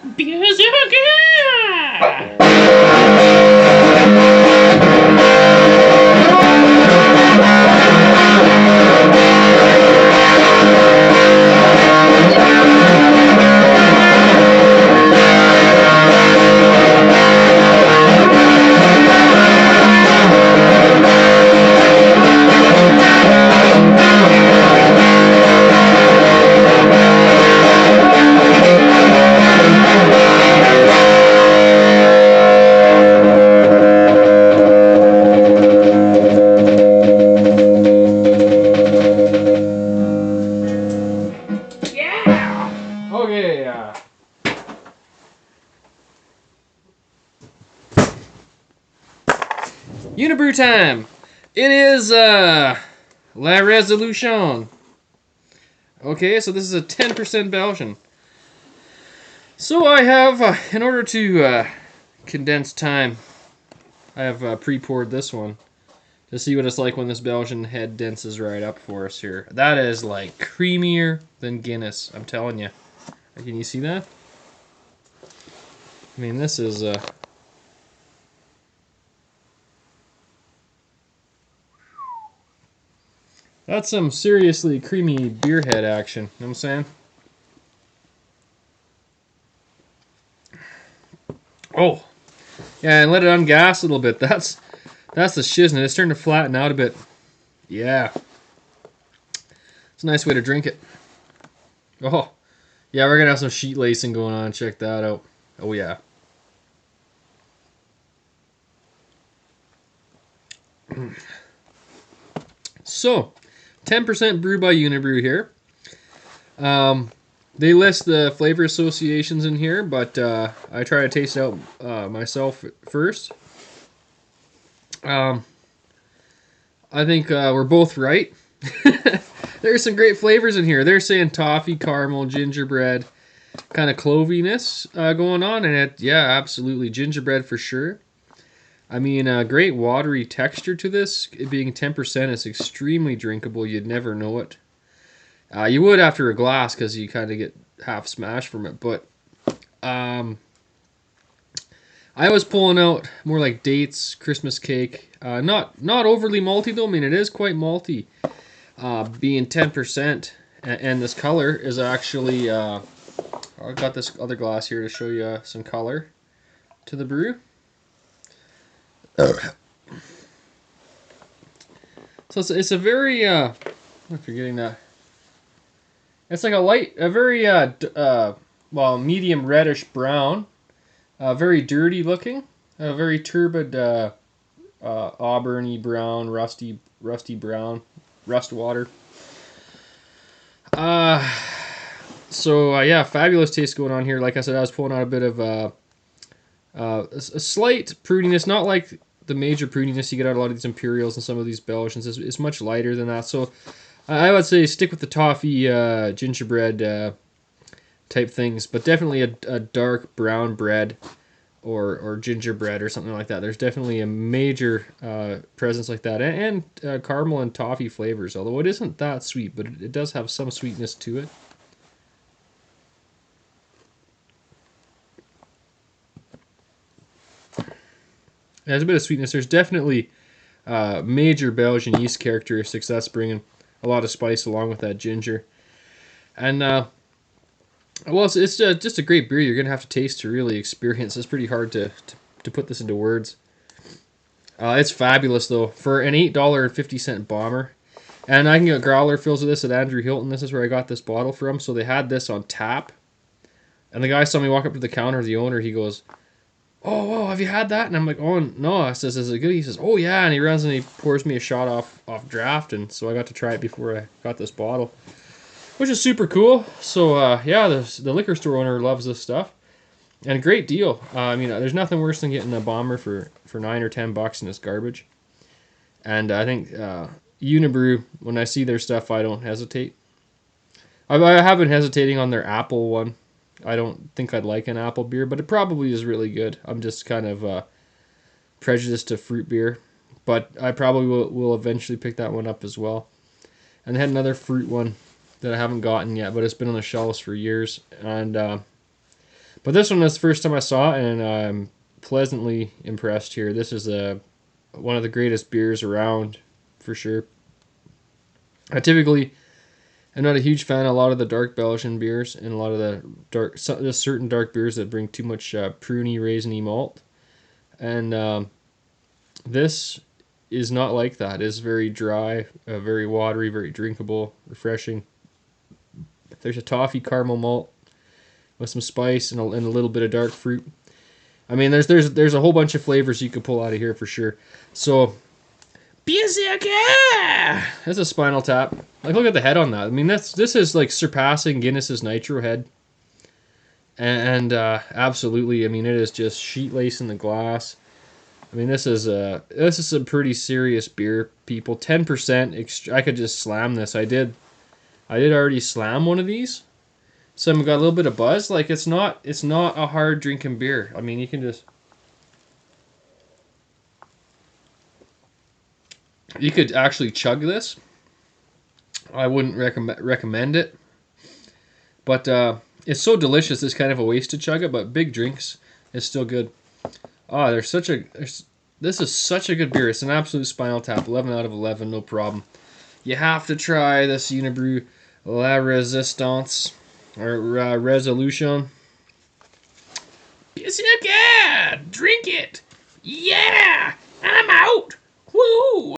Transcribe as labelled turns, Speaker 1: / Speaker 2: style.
Speaker 1: Beerzerker! Okay, Unibroue time! It is, La Resolution. Okay, so this is a 10% Belgian. So I have, in order to condense time, I have pre-poured this one to see what it's like when this Belgian head denses right up for us here. That is like creamier than Guinness, I'm telling you. Can you see that? I mean, this is that's some seriously creamy beer head action. You know what I'm saying? Oh, yeah, and let it ungas a little bit. That's the shiznit. It's starting to flatten out a bit. Yeah, it's a nice way to drink it. Oh, yeah, we're gonna have some sheet lacing going on. Check that out. Oh yeah. So, 10% brewed by Unibroue here. They list the flavor associations in here, but I try to taste it out myself first. I think we're both right. There's some great flavors in here. They're saying toffee, caramel, gingerbread, kind of cloviness going on, and yeah, absolutely gingerbread for sure. I mean, great watery texture to this. It being 10% is extremely drinkable. You'd never know it. You would after a glass because you kind of get half smashed from it. But I was pulling out more like dates, Christmas cake. Not overly malty though. I mean, it is quite malty. Being 10%, and this color is actually. I've got this other glass here to show you some color to the brew. So it's a very I'm forgetting that. It's like a very medium reddish brown, very dirty looking, very turbid auburny brown, rusty brown, rust water. Yeah, fabulous taste going on here. Like I said, I was pulling out a bit of a slight prudiness, not like the major prudiness you get out of a lot of these Imperials and some of these Belgians. It's much lighter than that. So I would say stick with the toffee gingerbread type things, but definitely a dark brown bread or gingerbread or something like that. There's definitely a major presence like that, and caramel and toffee flavors, although it isn't that sweet, but it does have some sweetness to it. There's a bit of sweetness. There's definitely major Belgian yeast characteristics. That's bringing a lot of spice along with that ginger. And, it's just a great beer. You're going to have to taste to really experience. It's pretty hard to put this into words. It's fabulous, though. For an $8.50 bomber. And I can get growler fills of this at Andrew Hilton. This is where I got this bottle from. So they had this on tap. And the guy saw me walk up to the counter, the owner, he goes, "Oh, have you had that?" And I'm like, "Oh, no." I says, "Is it good?" He says, "Oh, yeah." And he runs and he pours me a shot off draft. And so I got to try it before I got this bottle, which is super cool. So, yeah, the liquor store owner loves this stuff. And a great deal. I mean, there's nothing worse than getting a bomber for $9 or $10 and it's garbage. And I think Unibroue, when I see their stuff, I don't hesitate. I have been hesitating on their apple one. I don't think I'd like an apple beer, but it probably is really good. I'm just kind of prejudiced to fruit beer, but I probably will eventually pick that one up as well. And they had another fruit one that I haven't gotten yet, but it's been on the shelves for years. And but But this one was the first time I saw it, and I'm pleasantly impressed here. This is one of the greatest beers around, for sure. I typically am not a huge fan of a lot of the dark Belgian beers and a lot of the certain dark beers that bring too much pruny, raisiny malt. And this is not like that. It's very dry, very watery, very drinkable, refreshing. There's a toffee caramel malt with some spice and a little bit of dark fruit. I mean, there's a whole bunch of flavors you could pull out of here for sure. So, Beerzerker! That's a Spinal Tap. Like, look at the head on that. I mean, this is like surpassing Guinness's Nitro head. And absolutely, I mean, it is just sheet lace in the glass. I mean, this is a pretty serious beer, people. 10%. I could just slam this. I did already slam one of these. So I've got a little bit of buzz. Like, it's not a hard drinking beer. I mean, you can just, you could actually chug this. I wouldn't recommend it, but it's so delicious. It's kind of a waste to chug it. But big drinks is still good. Ah, this is such a good beer. It's an absolute Spinal Tap. 11 out of 11, no problem. You have to try this Unibroue La Resistance. Or Resolution. Beerzerker! Drink it! Yeah! I'm out! Woo!